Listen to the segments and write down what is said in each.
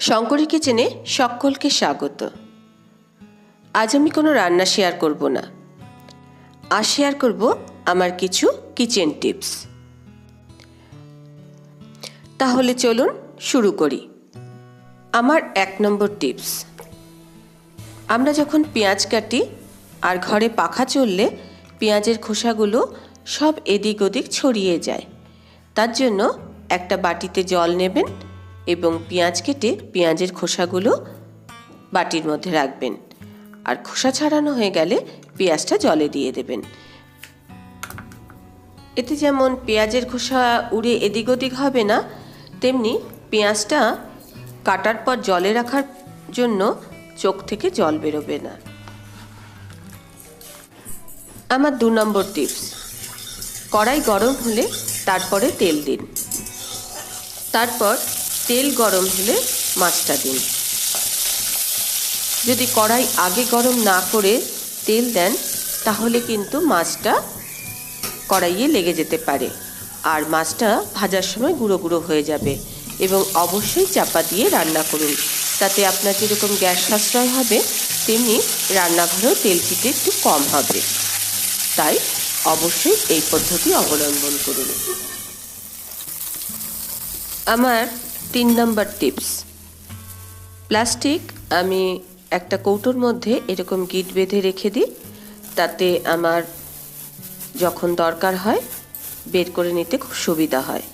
শঙ্করী কিচেনে সকলকে স্বাগত। আজ আমি কোনো রান্না শেয়ার করব না, আজ শেয়ার করব আমার কিছু কিচেন টিপস। তাহলে চলুন শুরু করি। আমার 1 নম্বর টিপস, আমরা যখন পেঁয়াজ কাটি আর ঘরে পাখা চললে পেঁয়াজের খোসাগুলো সব এদিক ওদিক ছড়িয়ে যায়। তার জন্য একটা বাটিতে জল নেবেন এবং পেঁয়াজ কেটে পেঁয়াজের খোসাগুলো বাটির মধ্যে রাখবেন, আর খোসা ছাড়ানো হয়ে গেলে পেঁয়াজটা জলে দিয়ে দেবেন। এতে যেমন পেঁয়াজের খোসা উড়ে এদিক ওদিক হবে না, তেমনি পেঁয়াজটা কাটার পর জলে রাখার জন্য চোখ থেকে জল বেরোবে না। আমার 2 নম্বর টিপস, কড়াই গরম হলে তারপরে তেল দিন, তারপর তেল গরম হলে মাছটা দিন। যদি কড়াই আগে গরম না করে তেল দেন তাহলে কিন্তু মাছটা কড়াইয়ে লেগে যেতে পারে আর মাছটা ভাজার সময় গুঁড়ো গুঁড়ো হয়ে যাবে। এবং অবশ্যই চাপা দিয়ে রান্না করুন, তাতে আপনার যেরকম গ্যাস সাশ্রয় হবে তেমনি রান্নাঘরেও তেল চিটে একটু কম হবে। তাই অবশ্যই এই পদ্ধতি অবলম্বন করুন। আমার 3 নম্বর টিপস, প্লাস্টিক আমি একটা কৌটোর মধ্যে এরকম গিট বেঁধে রেখে দিই, তাতে আমার যখন দরকার হয় বের করে নিতে খুব সুবিধা হয়।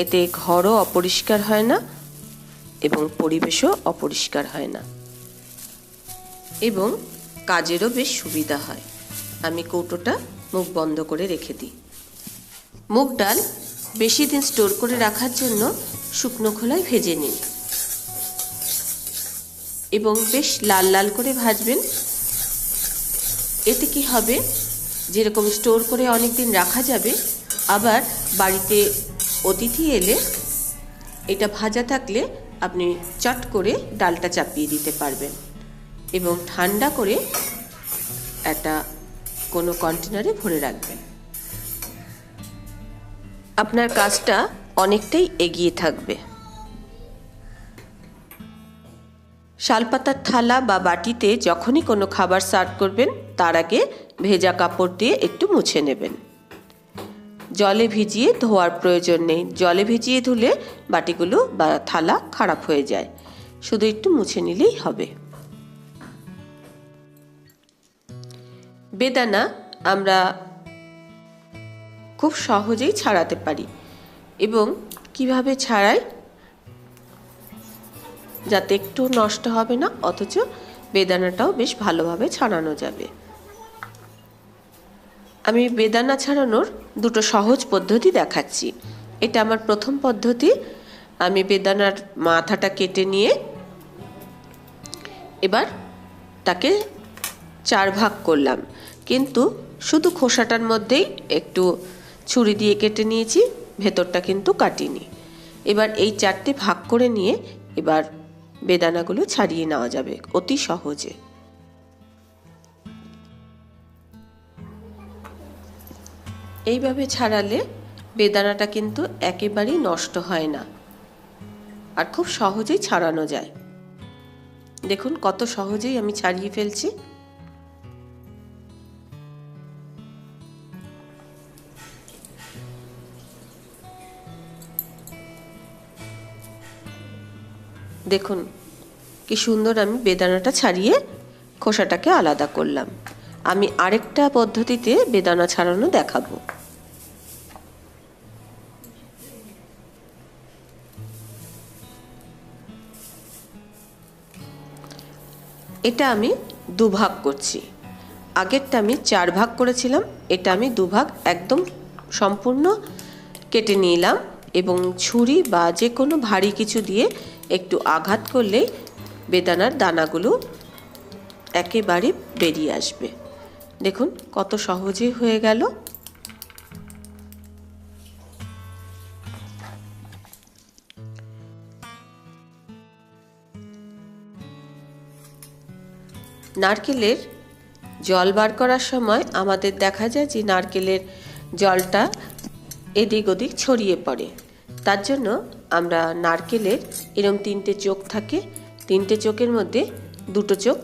এতে ঘরও অপরিষ্কার হয় না এবং পরিবেশও অপরিষ্কার হয় না এবং কাজেরও বেশ সুবিধা হয়। আমি কৌটোটা মুখ বন্ধ করে রেখে দিই। মুগ ডাল বেশি দিন স্টোর করে রাখার জন্য শুকনো খোলায় ভেজে নিন এবং বেশ লাল লাল করে ভাজবেন। এতে কি হবে, যেরকম স্টোর করে অনেক দিন রাখা যাবে, আবার বাড়িতে অতিথি এলে এটা ভাজা থাকলে আপনি চট করে ডালটা চাপিয়ে দিতে পারবেন এবং ঠান্ডা করে একটা কোনো কন্টেনারে ভরে রাখবেন। আপনার কাজটা অনেকটাই এগিয়ে থাকবে। শালপাতার থালা বা বাটিতে যখনই কোনো খাবার সার্ভ করবেন তার আগে ভেজা কাপড় দিয়ে একটু মুছে নেবেন। জলে ভিজিয়ে ধোয়ার প্রয়োজন নেই, জলে ভিজিয়ে ধুলে বাটিগুলো বা থালা খারাপ হয়ে যায়, শুধু একটু মুছে নিলেই হবে। বেদানা আমরা খুব সহজেই ছাড়াতে পারি এবং কিভাবে ছাড়াই যাতে একটু নষ্ট হবে না, অথচ বেদানাটাও বেশ ভালোভাবে ছাড়ানো যাবে। আমি বেদানা ছাড়ানোর 2টো সহজ পদ্ধতি দেখাচ্ছি। এটা আমার প্রথম পদ্ধতি। আমি বেদানার মাথাটা কেটে নিয়ে এবার তাকে 4 ভাগ করলাম, কিন্তু শুধু খোসাটার মধ্যেই একটু ছুরি দিয়ে কেটে নিয়েছি, ভেতরটা কিন্তু কাটিনি। এবার এই 4টে ভাগ করে নিয়ে এবার বেদানাগুলো ছাড়িয়ে নেওয়া যাবে অতি সহজে। এইভাবে ছাড়ালে বেদানাটা কিন্তু একেবারেই নষ্ট হয় না আর খুব সহজেই ছাড়ানো যায়। দেখুন কত সহজেই আমি ছাড়িয়ে ফেলছি। দেখুন কি সুন্দর আমি বেদানাটা ছাড়িয়ে খোসাটাকে আলাদা করলাম। আমি আরেকটা পদ্ধতিতে বেদানা ছাড়ানো দেখাবো। এটা আমি 2 ভাগ করছি। আগেরটা আমি 4 ভাগ করেছিলাম, এটা আমি 2 ভাগ একদম সম্পূর্ণ কেটে নিলাম এবং ছুরি বা যে কোনো ভারী কিছু দিয়ে একটু আঘাত করলেই বেদানার দানাগুলো একেবারে বেরিয়ে আসবে। দেখুন কত সহজেই হয়ে গেল। নারকেলের জল বার করার সময় আমাদের দেখা যায় যে নারকেলের জলটা এদিক ওদিক ছড়িয়ে পড়ে। তার জন্য আমরা নারকেলের এরকম 3টে চোখ থাকে, 3টে চোখের মধ্যে 2টো চোখ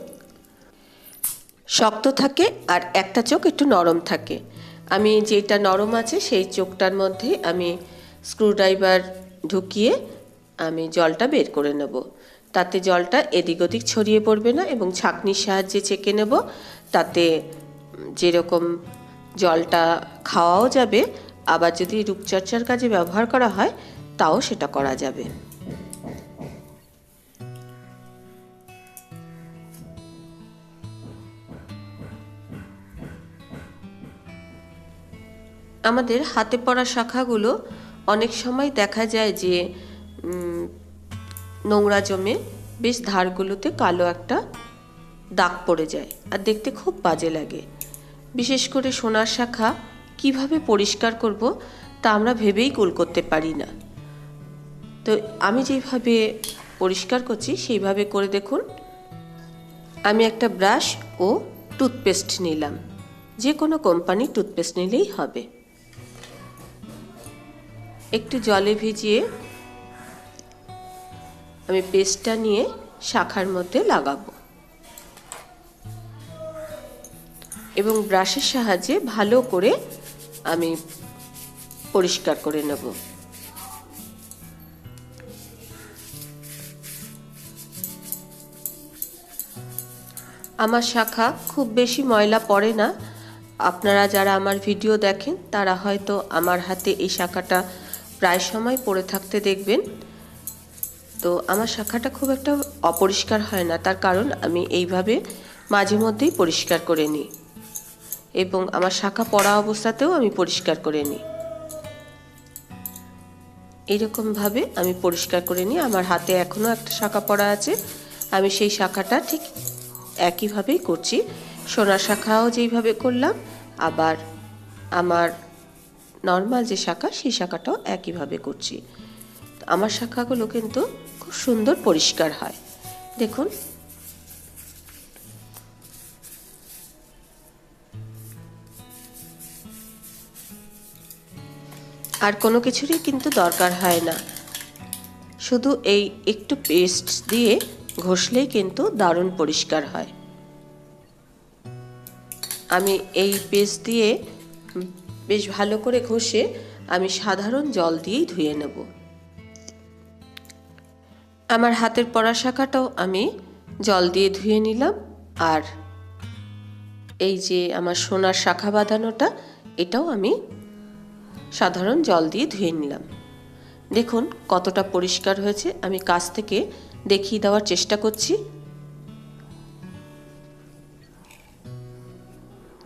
শক্ত থাকে আর একটা চোখ একটু নরম থাকে। আমি যেটা নরম আছে সেই চোখটার মধ্যে আমি স্ক্রুড্রাইভার ঢুকিয়ে আমি জলটা বের করে নেব। তাতে জলটা এদিক ওদিক ছড়িয়ে পড়বে না এবং ছাঁকনির সাহায্যে ছেঁকে নেব। তাতে যেরকম জলটা খাওয়াও যাবে, আবার যদি রূপচর্চার কাজে ব্যবহার করা হয় তাও সেটা করা যাবে। আমাদের হাতে পড়া শাখাগুলো অনেক সময় দেখা যায় যে নোংরা জমে বেশ ধারগুলোতে কালো একটা দাগ পড়ে যায় আর দেখতে খুব বাজে লাগে। বিশেষ করে সোনার শাখা কিভাবে পরিষ্কার করব তা আমরা ভেবেই কুল করতে পারি না। তো আমি যেভাবে পরিষ্কার করছি সেইভাবে করে দেখুন। আমি একটা ব্রাশ ও টুথপেস্ট নিলাম, যে কোনো কোম্পানির টুথপেস্ট নিলেই হবে। একটু জলে ভিজিয়ে আমি পেস্টটা নিয়ে শাখার মধ্যে লাগাবো এবং ব্রাশের সাহায্যে ভালো করে আমি পরিষ্কার করে নেব। আমার শাখা খুব বেশি ময়লা পড়ে না। আপনারা যারা আমার ভিডিও দেখেন তারা হয়তো আমার হাতে এই শাখাটা প্রায় সময় পড়ে থাকতে দেখবেন। তো আমার শাখাটা খুব একটা অপরিষ্কার হয় না, তার কারণ আমি এইভাবে মাঝে মধ্যেই পরিষ্কার করে নিই এবং আমার শাখা পড়া অবস্থাতেও আমি পরিষ্কার করে নিই। এইরকমভাবে আমি পরিষ্কার করে নিই। আমার হাতে এখনও একটা শাখা পড়া আছে, আমি সেই শাখাটা ঠিক একইভাবেই করছি। সোনার শাখাও যেইভাবে করলাম, আবার আমার নর্মাল যে শাখা সেই শাখাটাও একইভাবে করছি। আমার শাখাগুলো কিন্তু খুব সুন্দর পরিষ্কার হয়, দেখুন। আর কোনো কিছুরই কিন্তু দরকার হয় না, শুধু এই একটু পেস্ট দিয়ে ঘষলেই কিন্তু দারুণ পরিষ্কার হয়। আমি এই পেস্ট দিয়ে বেশ ভালো করে ঘষে আমি সাধারণ জল দিয়েই ধুয়ে নেব। আমার হাতের পরা শাখাটাও আমি জল দিয়ে ধুয়ে নিলাম, আর এই যে আমার সোনার শাখা বাঁধানোটা এটাও আমি সাধারণ জল দিয়ে ধুয়ে নিলাম। দেখুন কতটা পরিষ্কার হয়েছে। আমি কাছ থেকে দেখিয়ে দেওয়ার চেষ্টা করছি।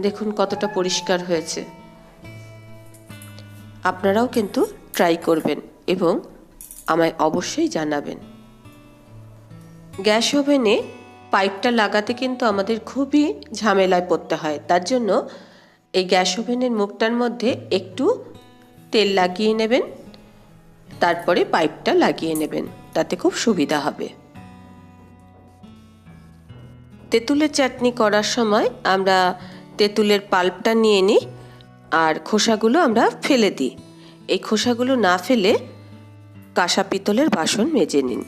দেখুন কতটা পরিষ্কার হয়েছে। আপনারাও কিন্তু ট্রাই করবেন এবং আমায় অবশ্যই জানাবেন। গ্যাস ওভেনে পাইপটা লাগাতে কিন্তু আমাদের খুবই ঝামেলায় পড়তে হয়। তার জন্য এই গ্যাস ওভেনের মুখটার মধ্যে একটু তেল লাগিয়ে নেবেন, তারপরে পাইপটা লাগিয়ে নেবেন, তাতে খুব সুবিধা হবে। তেঁতুলের চাটনি করার সময় আমরা তেঁতুলের পাল্পটা নিয়ে নিই আর খোসাগুলো আমরা ফেলে দিই। এই খোসাগুলো না ফেলে কাঁসা পিতলের বাসন মেজে নিন।